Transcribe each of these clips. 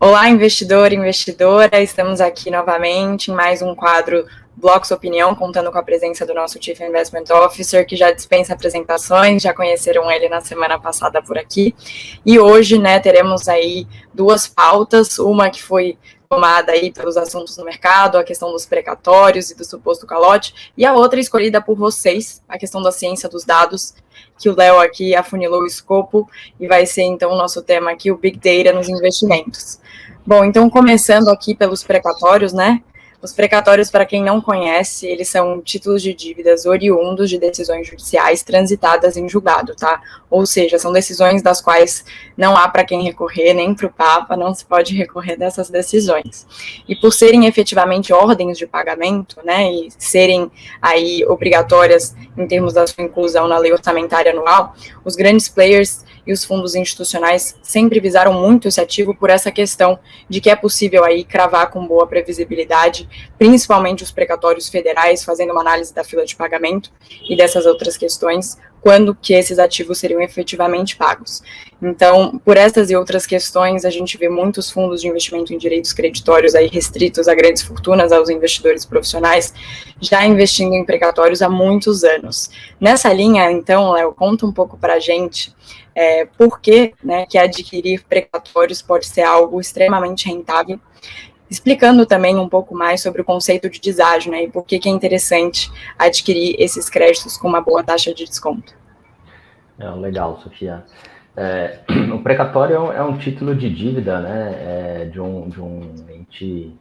Olá, investidor e investidora, estamos aqui novamente em mais um quadro Blocks Opinião, contando com a presença do nosso Chief Investment Officer, que já dispensa apresentações, já conheceram ele na semana passada por aqui. E hoje, teremos aí duas pautas, uma que foi tomada aí pelos assuntos no mercado, a questão dos precatórios e do suposto calote, e a outra escolhida por vocês, a questão da ciência dos dados, que o Léo aqui afunilou o escopo, e vai ser então o nosso tema aqui, o Big Data nos investimentos. Bom, então começando aqui pelos precatórios, Os precatórios, para quem não conhece, eles são títulos de dívidas oriundos de decisões judiciais transitadas em julgado, tá? Ou seja, são decisões das quais não há para quem recorrer, nem para o Papa, não se pode recorrer dessas decisões. E por serem efetivamente ordens de pagamento, e serem aí obrigatórias em termos da sua inclusão na lei orçamentária anual, os grandes players e os fundos institucionais sempre visaram muito esse ativo por essa questão de que é possível aí cravar com boa previsibilidade, principalmente os precatórios federais, fazendo uma análise da fila de pagamento e dessas outras questões, quando que esses ativos seriam efetivamente pagos. Então, por essas e outras questões, a gente vê muitos fundos de investimento em direitos creditórios aí restritos a grandes fortunas, aos investidores profissionais, já investindo em precatórios há muitos anos. Nessa linha, então, Léo, conta um pouco para a gente por que, que adquirir precatórios pode ser algo extremamente rentável, explicando também um pouco mais sobre o conceito de deságio, e por que é interessante adquirir esses créditos com uma boa taxa de desconto. Legal, Sofia. O precatório é um título de dívida, de um ente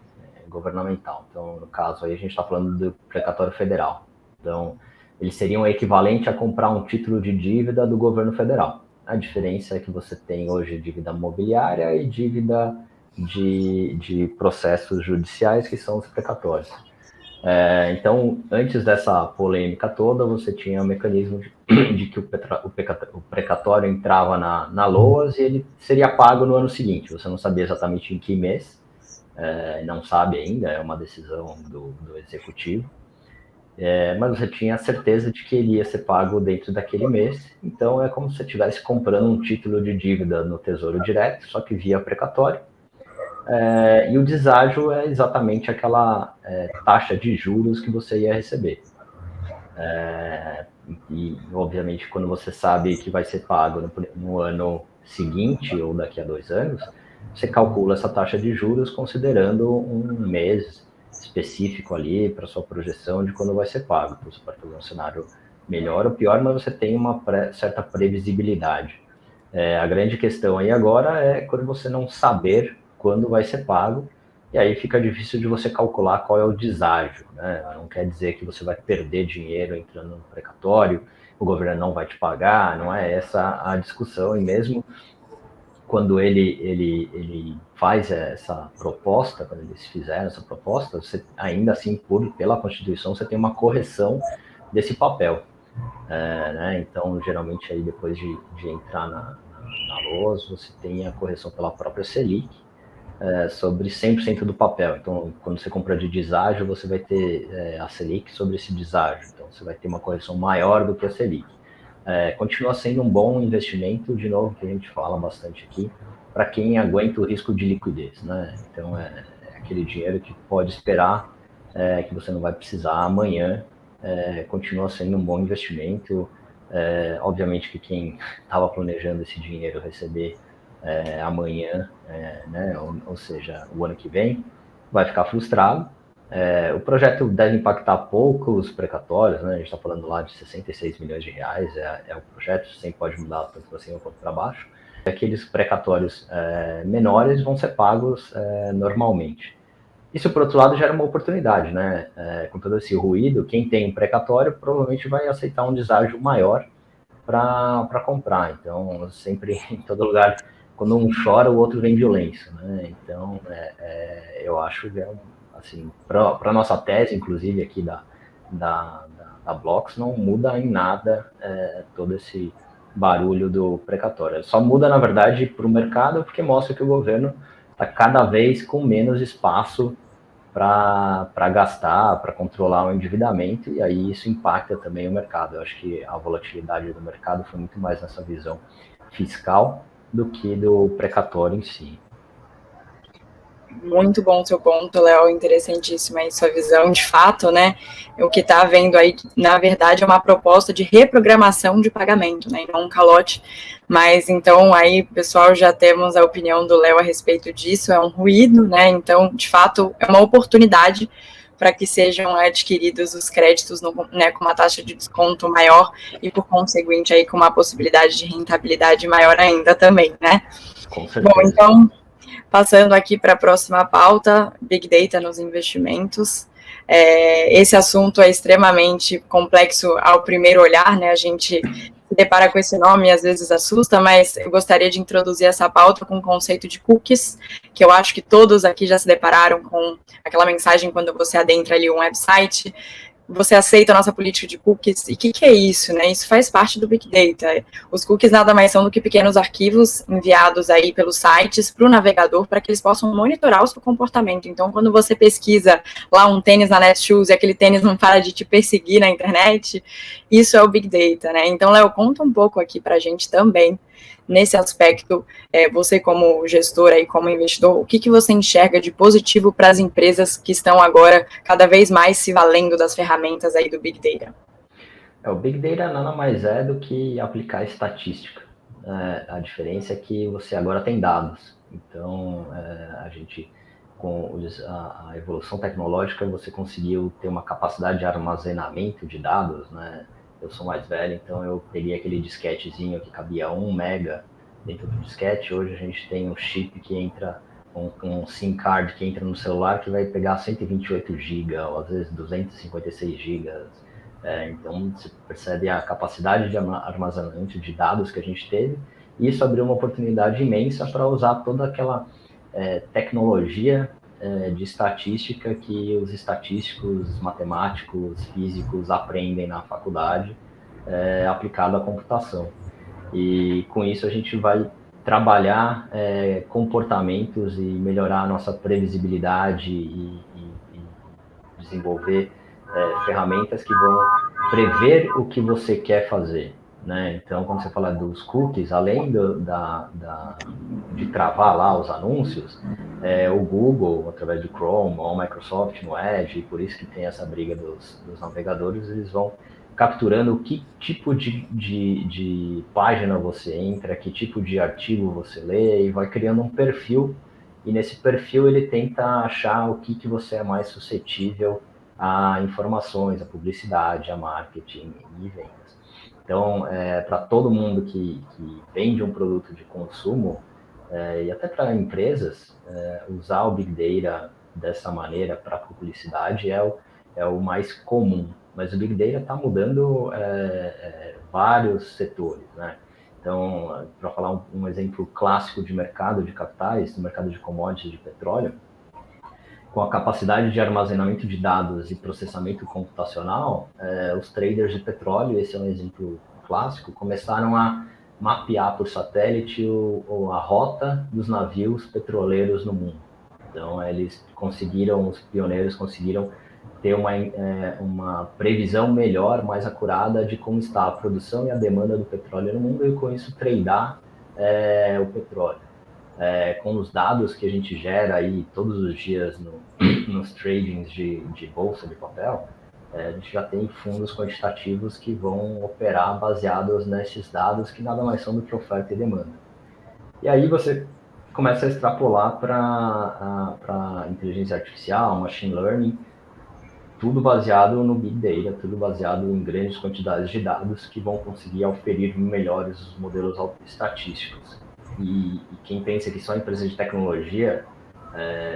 governamental. Então, no caso aí, a gente está falando do precatório federal. Então, ele seria um equivalente a comprar um título de dívida do governo federal. A diferença é que você tem hoje dívida mobiliária e dívida de processos judiciais, que são os precatórios. Então, antes dessa polêmica toda, você tinha o mecanismo de que o precatório entrava na LOAS e ele seria pago no ano seguinte. Você não sabia exatamente em que mês, não sabe ainda, é uma decisão do executivo. Mas você tinha a certeza de que ele ia ser pago dentro daquele mês. Então, é como se você estivesse comprando um título de dívida no Tesouro Direto, só que via precatório. E o deságio é exatamente aquela taxa de juros que você ia receber. E, obviamente, quando você sabe que vai ser pago no ano seguinte ou daqui a 2 anos, você calcula essa taxa de juros considerando um mês específico ali para sua projeção de quando vai ser pago. Então, você pode fazer um cenário melhor ou pior, mas você tem uma certa previsibilidade. A grande questão aí agora é quando você não saber quando vai ser pago, e aí fica difícil de você calcular qual é o deságio, Não quer dizer que você vai perder dinheiro entrando no precatório, o governo não vai te pagar, não é essa a discussão, e mesmo quando ele faz essa proposta, quando eles fizeram essa proposta, você, ainda assim, pela Constituição, você tem uma correção desse papel. Então, geralmente, aí depois de entrar na LOAS, você tem a correção pela própria Selic, sobre 100% do papel. Então, quando você compra de deságio, você vai ter a Selic sobre esse deságio. Então, você vai ter uma correção maior do que a Selic. Continua sendo um bom investimento, de novo, que a gente fala bastante aqui, para quem aguenta o risco de liquidez, Então, é aquele dinheiro que pode esperar, que você não vai precisar amanhã, continua sendo um bom investimento. Obviamente que quem estava planejando esse dinheiro receber amanhã, ou seja, o ano que vem, vai ficar frustrado. O projeto deve impactar pouco os precatórios, A gente está falando lá de 66 milhões de reais, é o projeto, sempre pode mudar tanto para cima quanto para baixo. Aqueles precatórios menores vão ser pagos normalmente. Isso, por outro lado, gera uma oportunidade, Com todo esse ruído, quem tem um precatório provavelmente vai aceitar um deságio maior para comprar. Então, sempre, em todo lugar, quando um chora, o outro vem violência, Então, eu acho que, assim, para a nossa tese, inclusive, aqui da Blocks, não muda em nada todo esse barulho do precatório. Só muda, na verdade, para o mercado, porque mostra que o governo está cada vez com menos espaço para gastar, para controlar o endividamento, e aí isso impacta também o mercado. Eu acho que a volatilidade do mercado foi muito mais nessa visão fiscal do que do precatório em si. Muito bom o seu ponto, Léo, interessantíssima aí sua visão, de fato, né, o que está havendo aí, na verdade, é uma proposta de reprogramação de pagamento, né, e não um calote, mas então aí, pessoal, já temos a opinião do Léo a respeito disso, é um ruído, né, então, de fato, é uma oportunidade para que sejam adquiridos os créditos no, né, com uma taxa de desconto maior e, por conseguinte, aí com uma possibilidade de rentabilidade maior ainda também, né. Com Bom, certeza. então, passando aqui para a próxima pauta, Big Data nos investimentos. Esse assunto é extremamente complexo ao primeiro olhar, né? A gente se depara com esse nome e às vezes assusta, mas eu gostaria de introduzir essa pauta com o conceito de cookies, que eu acho que todos aqui já se depararam com aquela mensagem quando você adentra ali um website. Você aceita a nossa política de cookies? E o que é isso, né? Isso faz parte do Big Data. Os cookies nada mais são do que pequenos arquivos enviados aí pelos sites para o navegador para que eles possam monitorar o seu comportamento. Então, quando você pesquisa lá um tênis na Netshoes e aquele tênis não para de te perseguir na internet, isso é o Big Data, né? Então, Léo, conta um pouco aqui para a gente também nesse aspecto, você como gestora e como investidor, o que você enxerga de positivo para as empresas que estão agora cada vez mais se valendo das ferramentas aí do Big Data? O Big Data nada mais é do que aplicar estatística. A diferença é que você agora tem dados. Então, a gente, com a evolução tecnológica, você conseguiu ter uma capacidade de armazenamento de dados, né? Eu sou mais velho, então eu peguei aquele disquetezinho que cabia 1 mega dentro do disquete. Hoje a gente tem um chip que entra, um SIM card que entra no celular que vai pegar 128 GB, ou às vezes 256 GB. Então, você percebe a capacidade de armazenamento de dados que a gente teve, e isso abriu uma oportunidade imensa para usar toda aquela tecnologia de estatística que os estatísticos, matemáticos, físicos aprendem na faculdade, aplicado à computação. E com isso a gente vai trabalhar comportamentos e melhorar a nossa previsibilidade e desenvolver ferramentas que vão prever o que você quer fazer, né? Então, quando você fala dos cookies, além de travar lá os anúncios, o Google, através do Chrome, ou o Microsoft no Edge, e por isso que tem essa briga dos navegadores, eles vão capturando que tipo de página você entra, que tipo de artigo você lê, e vai criando um perfil, e nesse perfil ele tenta achar o que você é mais suscetível a informações, a publicidade, a marketing e vendas. Então, para todo mundo que vende um produto de consumo, e até para empresas, usar o Big Data dessa maneira para publicidade é o mais comum. Mas o Big Data está mudando vários setores, né? Então, para falar um exemplo clássico de mercado de capitais, no mercado de commodities de petróleo, com a capacidade de armazenamento de dados e processamento computacional, os traders de petróleo, esse é um exemplo clássico, começaram a mapear por satélite a rota dos navios petroleiros no mundo. Então, os pioneiros conseguiram ter uma previsão melhor, mais acurada de como está a produção e a demanda do petróleo no mundo, e com isso tradar o petróleo. Com os dados que a gente gera aí todos os dias nos tradings de bolsa de papel, a gente já tem fundos quantitativos que vão operar baseados nesses dados, que nada mais são do que oferta e demanda. E aí você começa a extrapolar para inteligência artificial, machine learning, tudo baseado no Big Data, tudo baseado em grandes quantidades de dados que vão conseguir oferir melhores os modelos estatísticos. E quem pensa que só empresas de tecnologia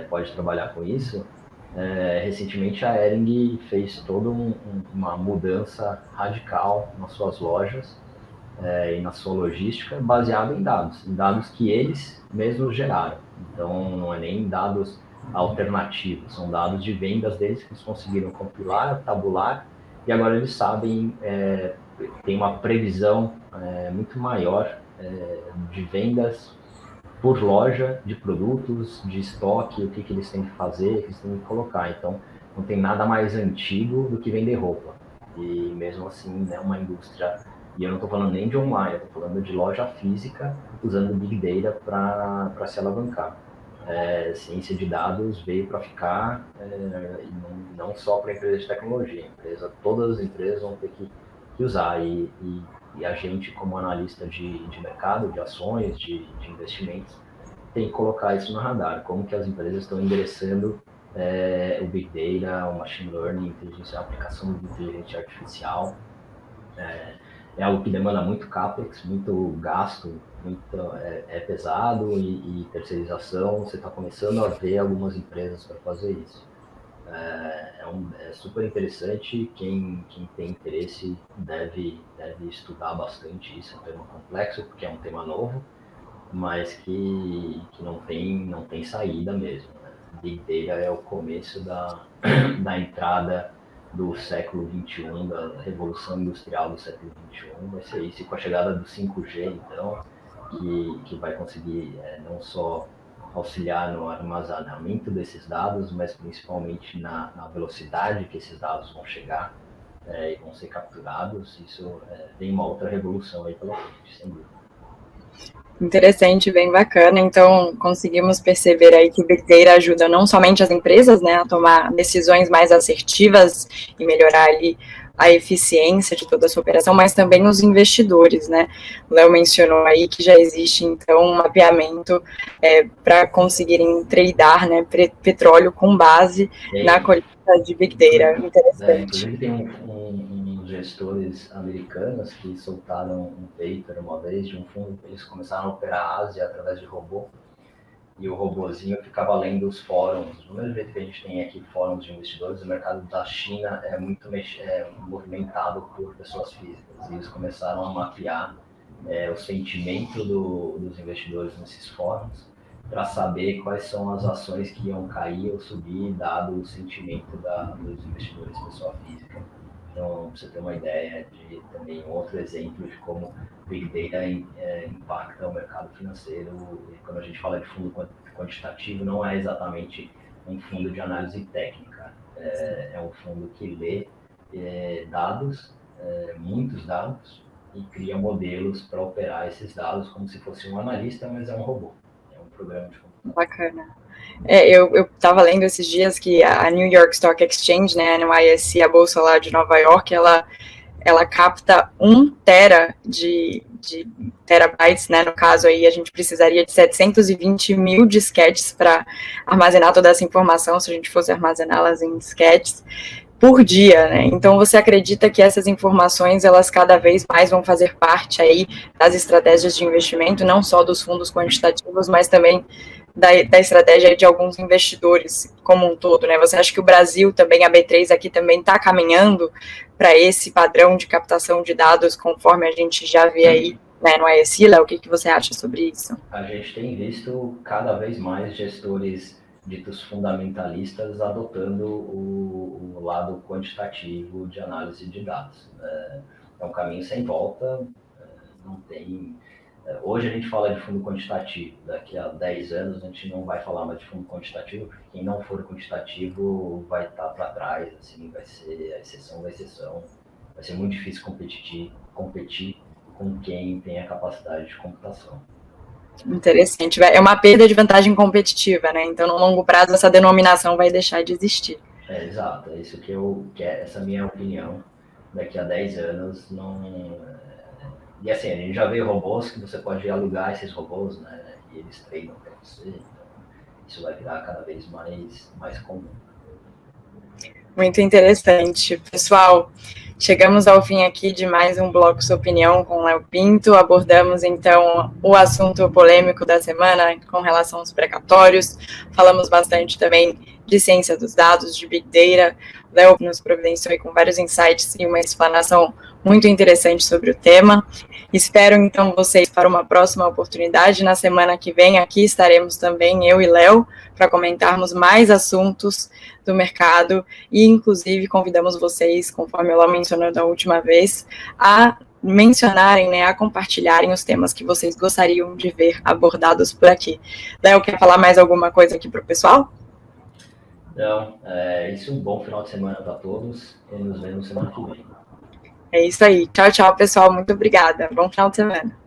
pode trabalhar com isso, recentemente a Hering fez toda uma mudança radical nas suas lojas e na sua logística, baseado em dados que eles mesmos geraram. Então, não é nem dados alternativos, são dados de vendas deles que eles conseguiram compilar, tabular, e agora eles sabem, tem uma previsão muito maior de vendas por loja de produtos, de estoque, o que eles têm que fazer, o que eles têm que colocar. Então, não tem nada mais antigo do que vender roupa. E mesmo assim, né, uma indústria, e eu não estou falando nem de online, eu estou falando de loja física, usando Big Data para se alavancar. ciência de dados veio para ficar, não só para empresas de tecnologia, todas as empresas vão ter que usar, e a gente, como analista de mercado, de ações, de investimentos, tem que colocar isso no radar, como que as empresas estão endereçando o Big Data, o Machine Learning, a aplicação de inteligência artificial. É algo que demanda muito CAPEX, muito gasto, é pesado, e terceirização, você está começando a ver algumas empresas para fazer isso. É super interessante, quem tem interesse deve estudar bastante isso, é um tema complexo, porque é um tema novo, mas que não tem saída mesmo, né? Big Data é o começo da entrada do século XXI, da revolução industrial do século XXI, vai ser isso, e com a chegada do 5G, então, que vai conseguir não só auxiliar no armazenamento desses dados, mas principalmente na velocidade que esses dados vão chegar e vão ser capturados. Isso tem uma outra revolução aí pela frente, sem dúvida. Interessante, bem bacana. Então, conseguimos perceber aí que o Big Data ajuda não somente as empresas, né, a tomar decisões mais assertivas e melhorar ali a eficiência de toda a sua operação, mas também os investidores, né? O Léo mencionou aí que já existe, então, um mapeamento para conseguirem tradar, né, petróleo com base na colheita de Big Data. Interessante. Inclusive, tem uns gestores americanos que soltaram um paper uma vez de um fundo que eles começaram a operar a Ásia através de robô, e o robozinho ficava lendo os fóruns. Do mesmo jeito que a gente tem aqui fóruns de investidores, o mercado da China é muito movimentado por pessoas físicas, e eles começaram a mapear o sentimento dos investidores nesses fóruns, para saber quais são as ações que iam cair ou subir, dado o sentimento dos investidores pessoa física. Então, para você ter uma ideia de também outro exemplo de como Big Data impacta o mercado financeiro. E quando a gente fala de fundo quantitativo, não é exatamente um fundo de análise técnica, é um fundo que lê dados, muitos dados, e cria modelos para operar esses dados como se fosse um analista, mas é um robô. Programa de computação. Bacana. Eu estava lendo esses dias que a New York Stock Exchange, né, a NYSE, a bolsa lá de Nova York, ela capta 1 tera de terabytes, né, no caso aí a gente precisaria de 720 mil disquetes para armazenar toda essa informação, se a gente fosse armazená-las em disquetes, por dia, né? Então você acredita que essas informações, elas cada vez mais vão fazer parte aí das estratégias de investimento, não só dos fundos quantitativos, mas também da estratégia de alguns investidores como um todo, né? Você acha que o Brasil também, a B3 aqui também está caminhando para esse padrão de captação de dados, conforme a gente já vê aí, né, no AESI, Léo? O que você acha sobre isso? A gente tem visto cada vez mais gestores ditos fundamentalistas adotando o lado quantitativo de análise de dados. É um caminho sem volta, não tem... Hoje a gente fala de fundo quantitativo, daqui a 10 anos a gente não vai falar mais de fundo quantitativo, porque quem não for quantitativo vai estar para trás, assim, vai ser a exceção da exceção, vai ser muito difícil competir com quem tem a capacidade de computação. Interessante. É uma perda de vantagem competitiva, né? Então, no longo prazo, essa denominação vai deixar de existir. Exato. É isso que eu quero, essa é a minha opinião. Daqui a 10 anos, não... E assim, a gente já vê robôs que você pode alugar esses robôs, né? E eles treinam para você. Então, isso vai virar cada vez mais comum. Muito interessante. Pessoal, chegamos ao fim aqui de mais um Bloco Sua Opinião com o Léo Pinto. Abordamos, então, o assunto polêmico da semana com relação aos precatórios. Falamos bastante também de ciência dos dados, de Big Data. O Léo nos providenciou aí com vários insights e uma explanação muito interessante sobre o tema. Espero, então, vocês para uma próxima oportunidade. Na semana que vem, aqui estaremos também, eu e Léo, para comentarmos mais assuntos do mercado e, inclusive, convidamos vocês, conforme ela mencionou da última vez, a mencionarem, né, a compartilharem os temas que vocês gostariam de ver abordados por aqui. Léo, quer falar mais alguma coisa aqui para o pessoal? Não, isso, um bom final de semana para todos e nos vemos semana que vem. É isso aí. Tchau, tchau, pessoal. Muito obrigada. Bom final de semana.